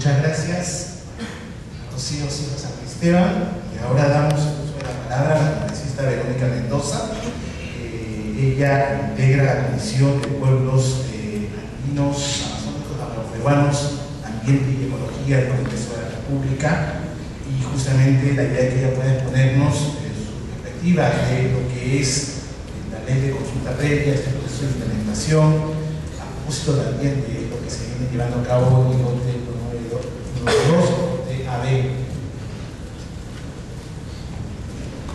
Muchas gracias, Rocío Silva San Esteban. Y ahora damos uso de la palabra a la congresista Verónica Mendoza. Ella integra la Comisión de Pueblos Andinos, Amazónicos, Afroperuanos, Ambiente y Ecología del Congreso de la República, y justamente la idea es que ella pueda exponernos su perspectiva de lo que es la ley de consulta previa, este proceso de implementación, a propósito también de lo que se viene llevando a cabo en el lote 192 de AB.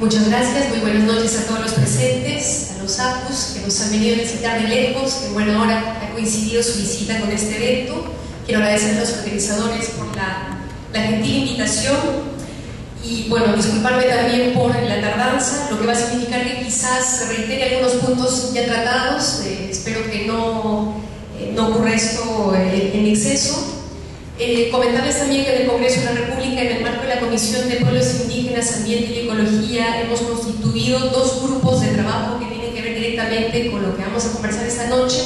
Muchas gracias, muy buenas noches a todos los presentes, a los APUs que nos han venido a visitar de lejos, que en buena hora ha coincidido su visita con este evento. Quiero agradecer a los organizadores por la gentil invitación y, bueno, disculparme también por la tardanza, lo que va a significar que quizás se reitere algunos puntos ya tratados. Espero que no ocurra esto en exceso. Comentarles también que en el Congreso de la República, en el marco de la Comisión de Pueblos Indígenas, Ambiente y Ecología, hemos constituido dos grupos de trabajo que tienen que ver directamente con lo que vamos a conversar esta noche.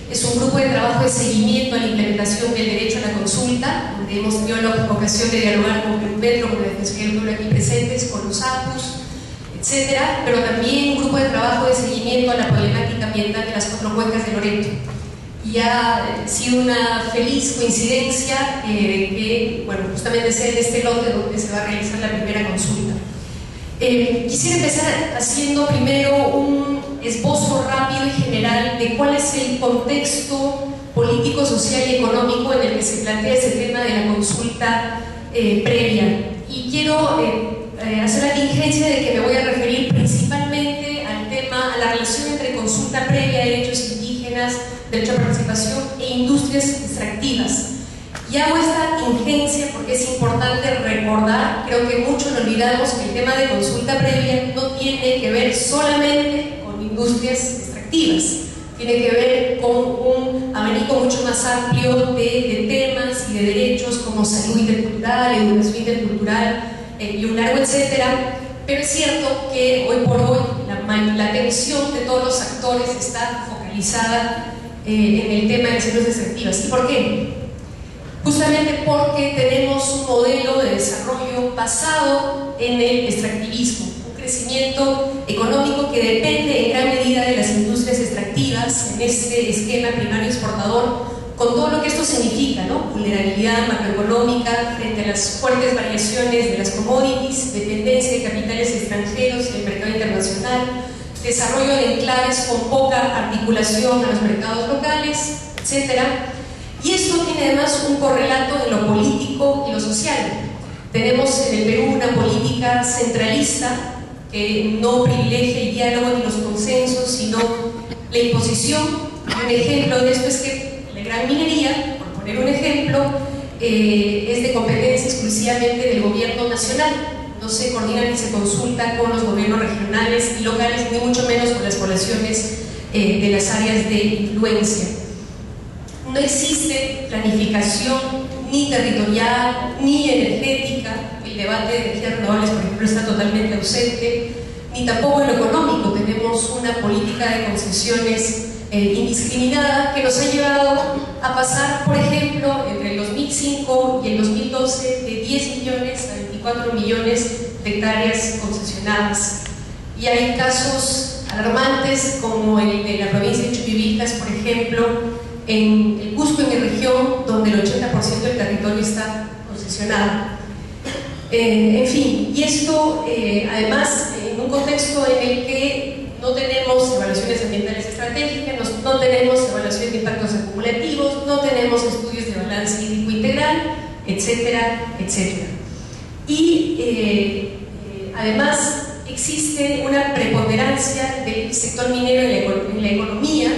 Es un grupo de trabajo de seguimiento a la implementación del derecho a la consulta, donde hemos tenido la ocasión de dialogar con Perupetro, con la Defensoría del Pueblo aquí presentes, con los APUs, etcétera, pero también un grupo de trabajo de seguimiento a la problemática ambiental de las 4 cuencas de Loreto. Y ha sido una feliz coincidencia que, bueno, justamente sea en este lote donde se va a realizar la primera consulta. Quisiera empezar haciendo primero un esbozo rápido y general de cuál es el contexto político, social y económico en el que se plantea ese tema de la consulta previa. Y quiero hacer la diligencia de que me voy a referir principalmente al tema, a la relación entre consulta previa, derechos indígenas, derecho a participación e industrias extractivas. Y hago esta tingencia porque es importante recordar, creo que muchos lo olvidamos, que el tema de consulta previa no tiene que ver solamente con industrias extractivas, tiene que ver con un abanico mucho más amplio de temas y de derechos como salud intercultural, educación intercultural y un largo etcétera. Pero es cierto que hoy por hoy la atención de todos los actores está focalizada en el tema de las industrias extractivas. ¿Y por qué? Justamente porque tenemos un modelo de desarrollo basado en el extractivismo, un crecimiento económico que depende en gran medida de las industrias extractivas en este esquema primario exportador, con todo lo que esto significa, ¿no? Vulnerabilidad macroeconómica frente a las fuertes variaciones de las commodities, dependencia de capitales extranjeros y el mercado internacional, desarrollo de enclaves con poca articulación a los mercados locales, etc. Y esto tiene además un correlato en lo político y lo social. Tenemos en el Perú una política centralista que no privilegia el diálogo ni los consensos, sino la imposición. Un ejemplo de esto es que la gran minería, por poner un ejemplo, es de competencia exclusivamente del gobierno nacional. No se coordina ni se consulta con los gobiernos regionales y locales, ni mucho menos con las poblaciones de las áreas de influencia. No existe planificación ni territorial ni energética. El debate de energías renovables, por ejemplo, está totalmente ausente, ni tampoco en lo económico. Tenemos una política de concesiones indiscriminada que nos ha llevado a pasar, por ejemplo, entre el 2005 y el 2012 de 10 millones a 24 millones de hectáreas concesionadas. Y hay casos alarmantes como el de la provincia de Chuquivilcas, por ejemplo, en el Cusco, en mi región, donde el 80% del territorio está concesionado. En fin, y esto además en un contexto en el que no tenemos evaluaciones ambientales estratégicas, no tenemos evaluaciones de impactos acumulativos, no tenemos estudios de balance hídrico integral, etcétera, etcétera. Y además existe una preponderancia del sector minero en la economía.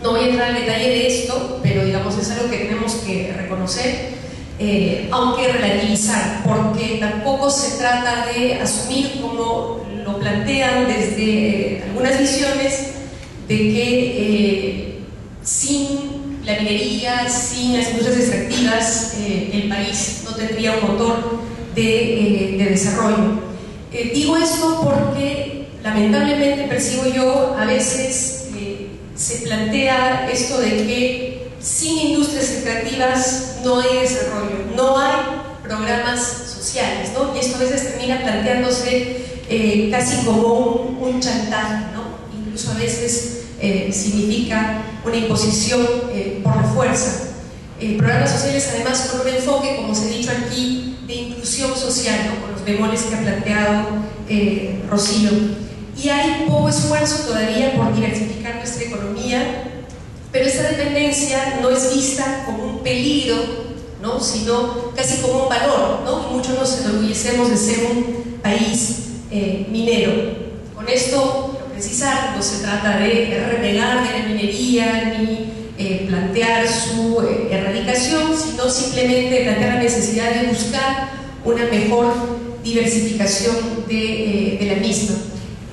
No voy a entrar al detalle de esto, pero digamos es algo que tenemos que reconocer, aunque relativizar, porque tampoco se trata de asumir, como lo plantean desde algunas visiones, de que sin la minería, sin las industrias extractivas, el país no tendría un motor de desarrollo. Digo esto porque lamentablemente percibo yo a veces se plantea esto de que sin industrias extractivas no hay desarrollo, no hay programas sociales, ¿no? Y esto a veces termina planteándose casi como un chantaje, ¿no? Incluso a veces significa una imposición por la fuerza. Programas sociales además con un enfoque, como se ha dicho aquí, de inclusión social, ¿no? Con los bemoles que ha planteado Rocío. Y hay poco esfuerzo todavía por diversificar nuestra economía, pero esta dependencia no es vista como un peligro, ¿no? Sino casi como un valor, ¿no? Y muchos nos enorgullecemos de ser un país minero. Con esto, quiero precisar, no se trata de renegar de la minería ni plantear su erradicación, sino simplemente plantear la necesidad de buscar una mejor diversificación de la misma.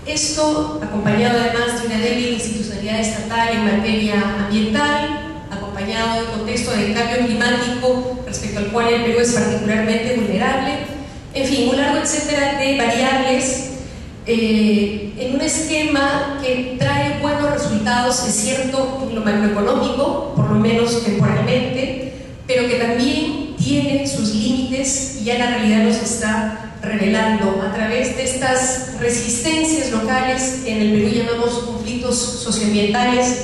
Esto acompañado además de una débil institucionalidad estatal en materia ambiental, acompañado del contexto del cambio climático respecto al cual el Perú es particularmente vulnerable, en fin, un largo etcétera de variables en un esquema que trae buenos resultados, es cierto, en lo macroeconómico, por lo menos temporalmente, pero que también tiene sus límites y ya la realidad nos está revelando a través de estas resistencias locales, en el Perú llamamos conflictos socioambientales,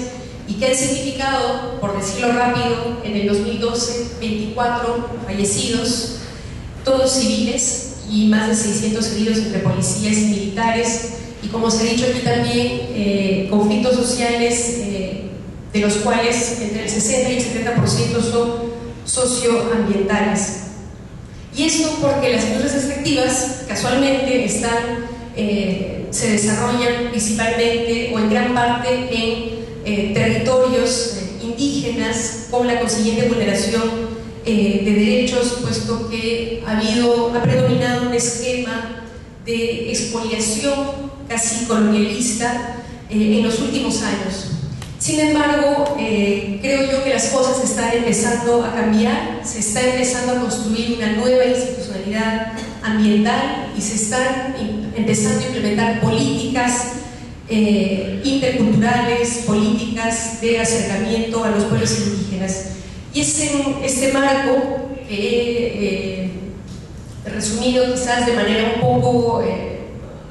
y que han significado, por decirlo rápido, en el 2012, 24 fallecidos, todos civiles, y más de 600 heridos entre policías y militares, y como se ha dicho aquí también, conflictos sociales de los cuales entre el 60 y el 70% son socioambientales. Y esto porque las industrias extractivas casualmente se desarrollan principalmente o en gran parte en territorios indígenas, con la consiguiente vulneración de derechos, puesto que ha predominado un esquema de expoliación casi colonialista en los últimos años. Sin embargo, creo yo que las cosas están empezando a cambiar, se está empezando a construir una nueva institucionalidad ambiental y se están empezando a implementar políticas interculturales, políticas de acercamiento a los pueblos indígenas. Y es en este marco que he resumido quizás de manera un poco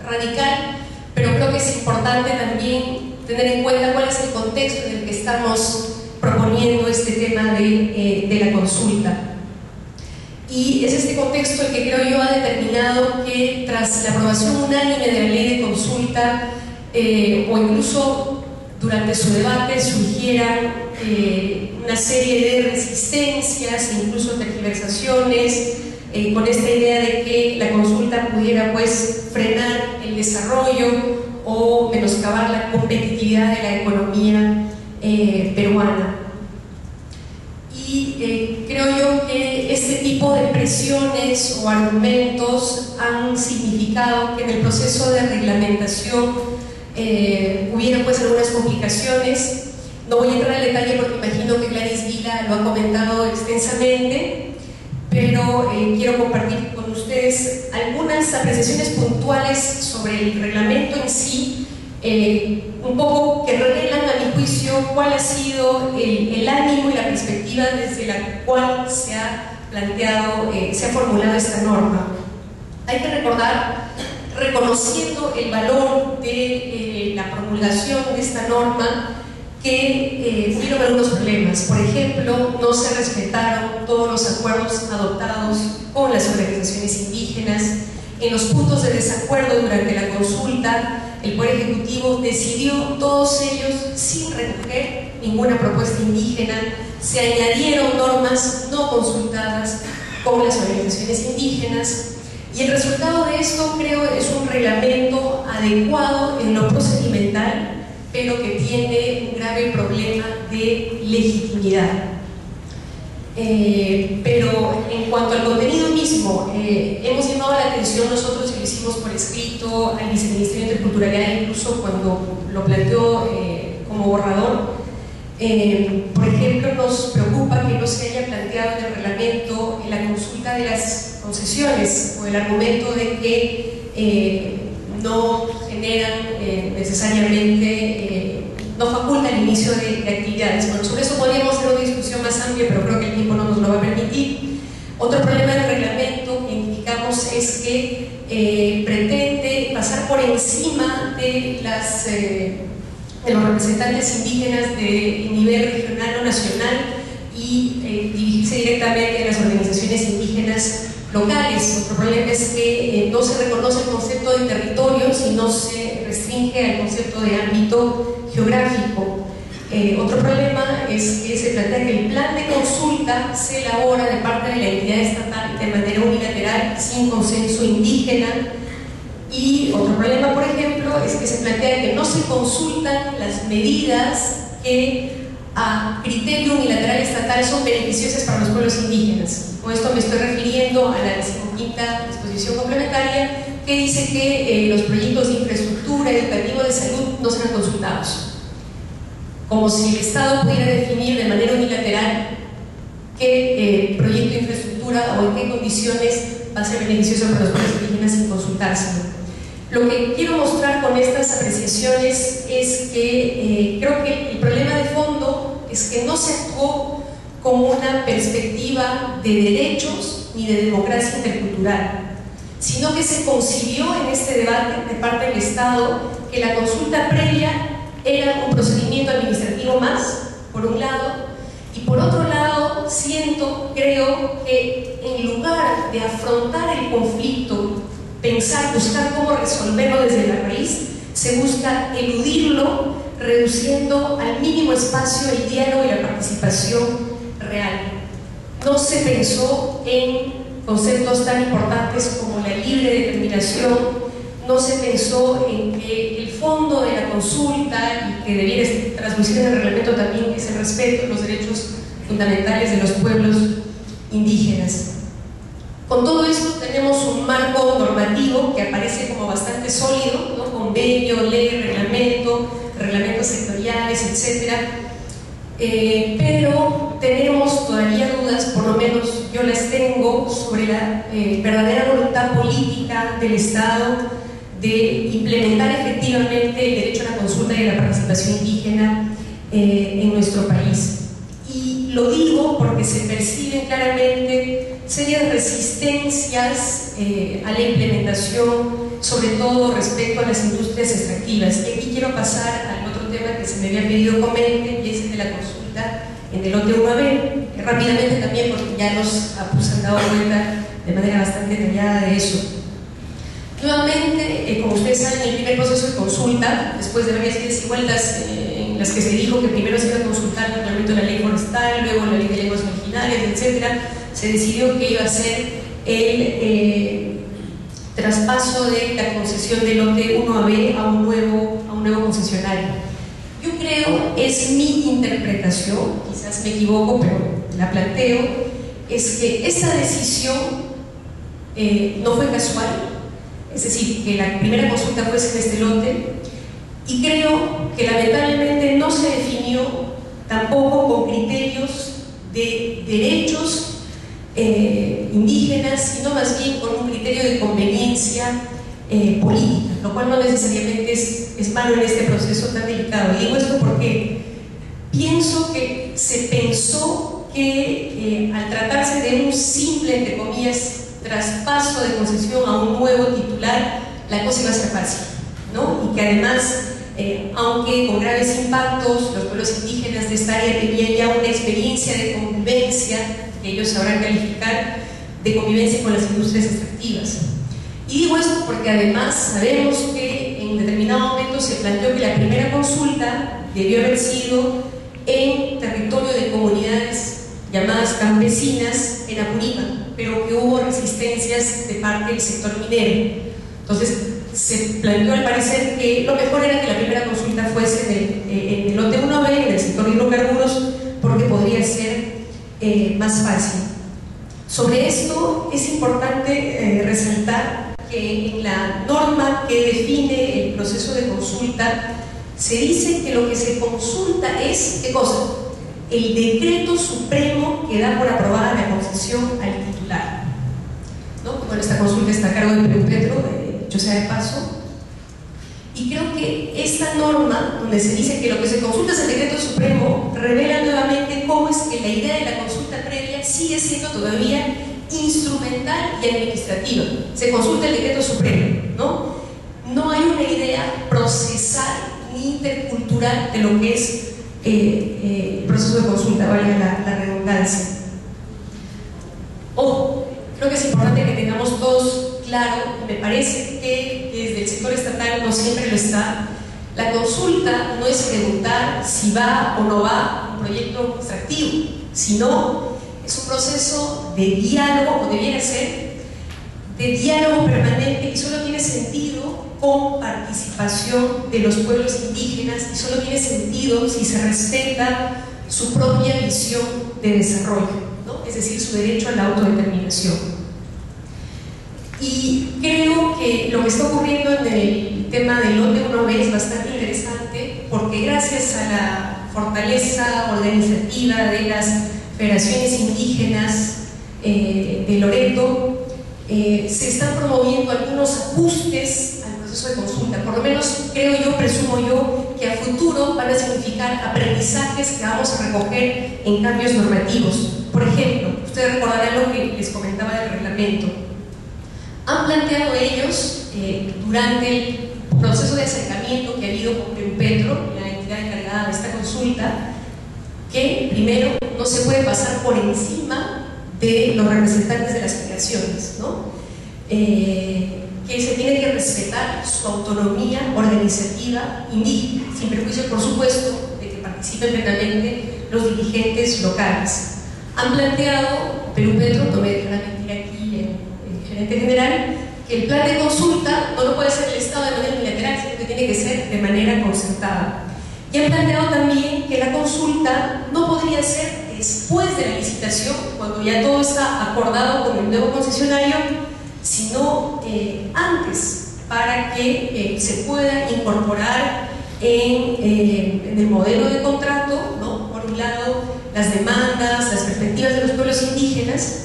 radical, pero creo que es importante también tener en cuenta cuál es el contexto en el que estamos proponiendo este tema de la consulta. Y es este contexto el que creo yo ha determinado que tras la aprobación unánime de la ley de consulta, o incluso durante su debate surgieran una serie de resistencias e incluso tergiversaciones con esta idea de que la consulta pudiera pues frenar el desarrollo o menoscabar la competitividad de la economía peruana. Y creo yo que este tipo de presiones o argumentos han significado que en el proceso de reglamentación hubieron pues algunas complicaciones. No voy a entrar en detalle porque imagino que Gladys Vila lo ha comentado extensamente, pero quiero compartir con ustedes algunas apreciaciones puntuales sobre el reglamento en sí, un poco que revelan a mi juicio cuál ha sido el ánimo y la perspectiva desde la cual se ha planteado, se ha formulado esta norma. Hay que recordar, reconociendo el valor de la promulgación de esta norma, que hubieron algunos problemas. Por ejemplo, no se respetaron todos los acuerdos adoptados con las organizaciones indígenas. En los puntos de desacuerdo durante la consulta, el Poder Ejecutivo decidió todos ellos sin recoger ninguna propuesta indígena. Se añadieron normas no consultadas con las organizaciones indígenas. Y el resultado de esto, creo, es un reglamento adecuado en lo procedimental, pero que tiene un grave problema de legitimidad. Pero en cuanto al contenido mismo, hemos llamado la atención nosotros y lo hicimos por escrito al Viceministerio de Interculturalidad, incluso cuando lo planteó como borrador. Por ejemplo, nos preocupa que no se haya planteado en el reglamento la consulta de las concesiones, o el argumento de que no generan necesariamente, no facultan el inicio de actividades. Bueno, sobre eso podríamos hacer una discusión Otro problema del reglamento que indicamos es que pretende pasar por encima de los representantes indígenas de nivel regional o nacional y dirigirse directamente a las organizaciones indígenas locales. Otro problema es que no se reconoce el concepto de territorio, sino se restringe al concepto de ámbito geográfico. Otro problema es que se plantea que el plan de consulta se elabora de parte de la entidad estatal de manera unilateral, sin consenso indígena. Y otro problema, por ejemplo, es que se plantea que no se consultan las medidas que a criterio unilateral estatal son beneficiosas para los pueblos indígenas. Con esto me estoy refiriendo a la 15ª disposición complementaria, que dice que los proyectos de infraestructura, educativo, de salud no serán consultados. Como si el Estado pudiera definir de manera unilateral qué proyecto de infraestructura o en qué condiciones va a ser beneficioso para los pueblos indígenas sin consultárselo. Lo que quiero mostrar con estas apreciaciones es que creo que el problema de fondo es que no se actuó como una perspectiva de derechos ni de democracia intercultural, sino que se concibió en este debate de parte del Estado que la consulta previa era un procedimiento administrativo más, por un lado, y por otro lado, creo que en lugar de afrontar el conflicto, buscar cómo resolverlo desde la raíz, se busca eludirlo, reduciendo al mínimo espacio el diálogo y la participación real. No se pensó en conceptos tan importantes como la libre determinación, no se pensó en que el fondo de la consulta, y que debiera transmitir en el reglamento también, es el respeto de los derechos fundamentales de los pueblos indígenas. Con todo esto tenemos un marco normativo que aparece como bastante sólido, ¿no? Convenio, ley, reglamentos sectoriales, etc. Pero tenemos todavía dudas, por lo menos yo las tengo, sobre la verdadera voluntad política del Estado de implementar efectivamente el derecho a la consulta y a la participación indígena en nuestro país. Y lo digo porque se perciben claramente serias resistencias a la implementación, sobre todo respecto a las industrias extractivas. Y aquí quiero pasar al otro tema que se me había pedido comente, y es el de la consulta en el lote 1B, rápidamente también, porque ya los han dado cuenta de manera bastante detallada de eso. Nuevamente, como ustedes saben, el primer proceso de consulta, después de varias idas y vueltas en las que se dijo que primero se iba a consultar el reglamento de la ley forestal, luego la ley de lenguas originarias, etc., se decidió que iba a ser el traspaso de la concesión del lote 1AB a un nuevo concesionario. Yo creo, es mi interpretación, quizás me equivoco, pero la planteo, es que esa decisión no fue casual, es decir, que la primera consulta fuese en este lote, y creo que lamentablemente no se definió tampoco con criterios de derechos indígenas, sino más bien con un criterio de conveniencia política, lo cual no necesariamente es malo en este proceso tan delicado. Y digo esto porque pienso que se pensó que al tratarse de un simple, entre comillas, traspaso de concesión a un nuevo titular, la cosa iba a ser fácil, ¿no? Y que además, aunque con graves impactos, los pueblos indígenas de esta área tenían ya una experiencia de convivencia, que ellos sabrán calificar, de convivencia con las industrias extractivas. Y digo esto porque además sabemos que en determinado momento se planteó que la primera consulta debió haber sido en territorio de comunidades llamadas campesinas en Apurímac, pero que hubo resistencias de parte del sector minero. Entonces se planteó al parecer que lo mejor era que la primera consulta fuese en el lote 1B, en el sector de hidrocarburos, porque podría ser más fácil. Sobre esto es importante resaltar que en la norma que define el proceso de consulta se dice que lo que se consulta es, ¿qué cosa? El decreto supremo que da por aprobada la concesión al titular, ¿no? Bueno, esta consulta está a cargo de Perú Petro, dicho sea de paso, y creo que esta norma, donde se dice que lo que se consulta es el decreto supremo, revela nuevamente cómo es que la idea de la consulta previa sigue siendo todavía instrumental y administrativa. Se consulta el decreto supremo, ¿no? No hay una idea procesal ni intercultural de lo que es el proceso de consulta, valga la redundancia. Ojo, creo que es importante que tengamos todos claro, me parece que desde el sector estatal no siempre lo está. La consulta no es preguntar si va o no va un proyecto extractivo, sino es un proceso de diálogo, o debiera ser, de diálogo permanente, y solo tiene sentido con participación de los pueblos indígenas, y solo tiene sentido si se respeta su propia visión de desarrollo, ¿no? Es decir, su derecho a la autodeterminación. Y creo que lo que está ocurriendo en el tema del lote 1B es bastante interesante, porque gracias a la fortaleza organizativa de las federaciones indígenas de Loreto, se están promoviendo algunos ajustes al proceso de consulta. Por lo menos creo yo, presumo yo, que a futuro van a significar aprendizajes que vamos a recoger en cambios normativos. Por ejemplo, ustedes recordarán lo que les comentaba del reglamento. Han planteado ellos, durante el proceso de acercamiento que ha habido con Perupetro, la entidad encargada de esta consulta, que primero no se puede pasar por encima de los representantes de las federaciones, ¿no? Que se tiene que respetar su autonomía organizativa indígena, sin perjuicio, por supuesto, de que participen plenamente los dirigentes locales. Han planteado, Perupetro, no me dejará mentir aquí el gerente general, que el plan de consulta no lo puede hacer el Estado de manera unilateral, sino que tiene que ser de manera concertada. Y han planteado también que la consulta no podría ser después de la licitación, cuando ya todo está acordado con el nuevo concesionario, sino antes, para que se pueda incorporar en el modelo de contrato, ¿no? Por un lado, las demandas, las perspectivas de los pueblos indígenas,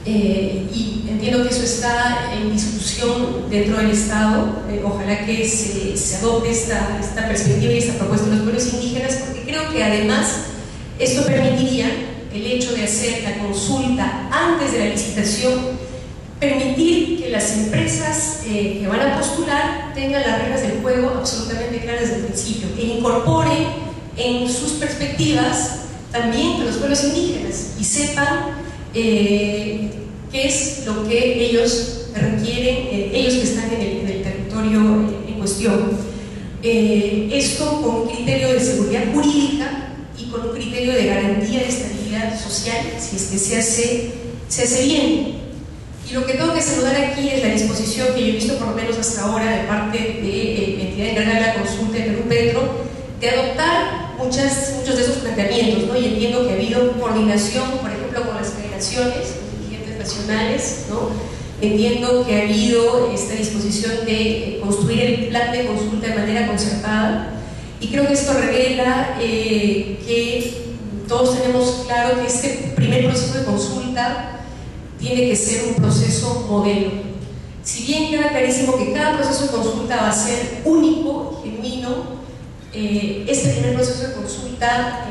y entiendo que eso está en discusión dentro del Estado. Ojalá que se adopte esta perspectiva y esta propuesta de los pueblos indígenas, porque creo que además esto permitiría, el hecho de hacer la consulta antes de la licitación, permitir que las empresas que van a postular tengan las reglas del juego absolutamente claras desde el principio, que incorporen en sus perspectivas también a los pueblos indígenas y sepan qué es lo que ellos requieren, ellos que están en el territorio en cuestión. Esto con un criterio de seguridad jurídica y con un criterio de garantía de estabilidad social, si es que se hace bien. Y lo que tengo que saludar aquí es la disposición que yo he visto, por lo menos hasta ahora, de parte de la entidad encargada de la consulta de Perupetro, de adoptar muchos de esos planteamientos, ¿no? Y entiendo que ha habido coordinación, por ejemplo, con las federaciones, los dirigentes nacionales, ¿no? Entiendo que ha habido esta disposición de construir el plan de consulta de manera concertada, y creo que esto revela que todos tenemos claro que este primer proceso de consulta tiene que ser un proceso modelo. Si bien queda clarísimo que cada proceso de consulta va a ser único, genuino, este primer proceso de consulta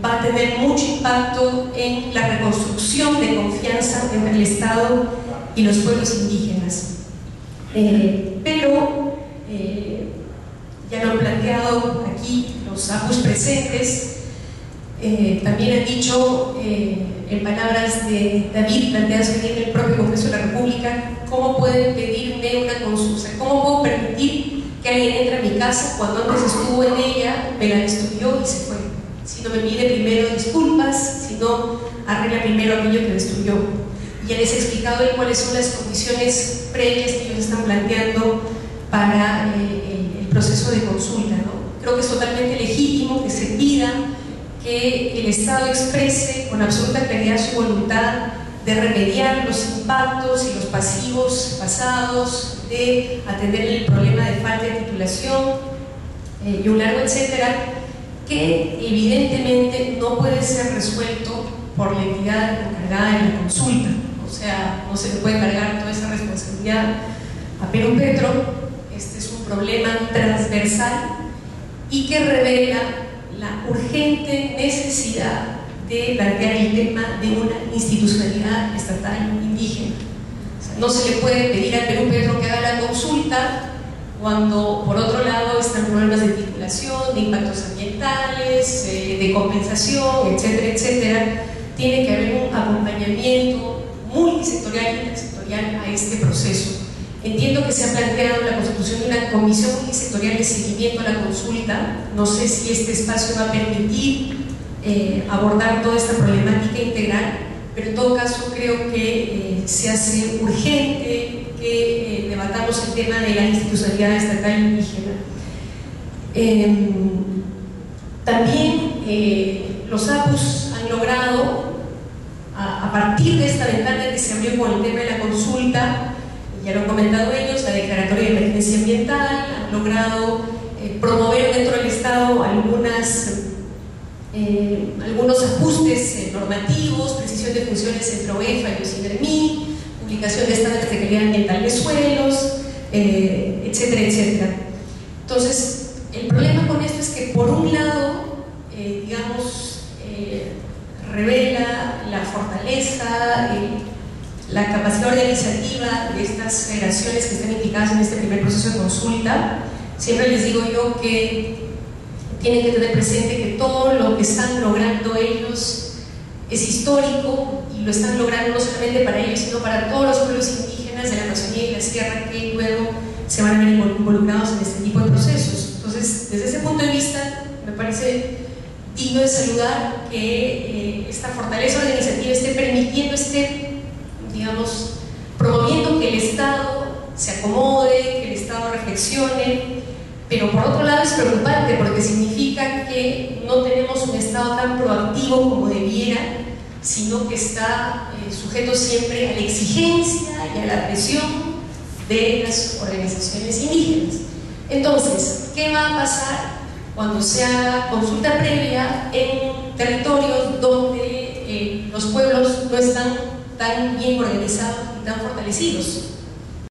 va a tener mucho impacto en la reconstrucción de confianza entre el Estado y los pueblos indígenas. Pero ya lo han planteado aquí los APUs presentes, también han dicho en palabras de David, planteadas aquí en el propio Congreso de la República, ¿cómo pueden pedirme una consulta? ¿Cómo puedo permitir que alguien entre a mi casa cuando antes estuvo en ella, me la destruyó y se fue? Si no me pide primero disculpas, si no arregla primero aquello que destruyó. Y ya les he explicado cuáles son las condiciones previas que ellos están planteando para el proceso de consulta, ¿no? Creo que es totalmente legítimo que se pida que el Estado exprese con absoluta claridad su voluntad de remediar los impactos y los pasivos pasados, de atender el problema de falta de titulación y un largo etcétera, que evidentemente no puede ser resuelto por la entidad encargada de la consulta. O sea, no se le puede cargar toda esa responsabilidad a Perupetro. Este es un problema transversal y que revela la urgente necesidad de plantear el tema de una institucionalidad estatal indígena. O sea, no se le puede pedir al Perú Petro que haga la consulta cuando por otro lado están problemas de titulación, de impactos ambientales, de compensación, etcétera, etcétera. Tiene que haber un acompañamiento multisectorial y intersectorial a este proceso. Entiendo que se ha planteado la constitución de una comisión multisectorial de seguimiento a la consulta. No sé si este espacio va a permitir abordar toda esta problemática integral, pero en todo caso creo que se hace urgente que debatamos el tema de la institucionalidad estatal indígena. También los APUS han logrado, a partir de esta ventana que se abrió con el tema de la consulta, ya lo han comentado ellos, la declaratoria de emergencia ambiental, han logrado promover dentro del Estado algunos ajustes normativos, precisión de funciones entre OEFA y OSINERMI, publicación de estándares de calidad ambiental de suelos, etcétera, etcétera. Entonces, el problema con esto es que por un lado, revela la fortaleza, la capacidad organizativa de estas federaciones que están implicadas en este primer proceso de consulta. Siempre les digo yo que tienen que tener presente que todo lo que están logrando ellos es histórico y lo están logrando no solamente para ellos, sino para todos los pueblos indígenas de la Amazonía y la Sierra que luego se van a ver involucrados en este tipo de procesos. Entonces, desde ese punto de vista, me parece digno de saludar que esta fortaleza organizativa esté permitiendo, promoviendo que el Estado se acomode, que el Estado reflexione, pero por otro lado es preocupante porque significa que no tenemos un Estado tan proactivo como debiera, sino que está sujeto siempre a la exigencia y a la presión de las organizaciones indígenas. Entonces, ¿qué va a pasar cuando se haga consulta previa en territorios donde los pueblos no están tan bien organizados y tan fortalecidos?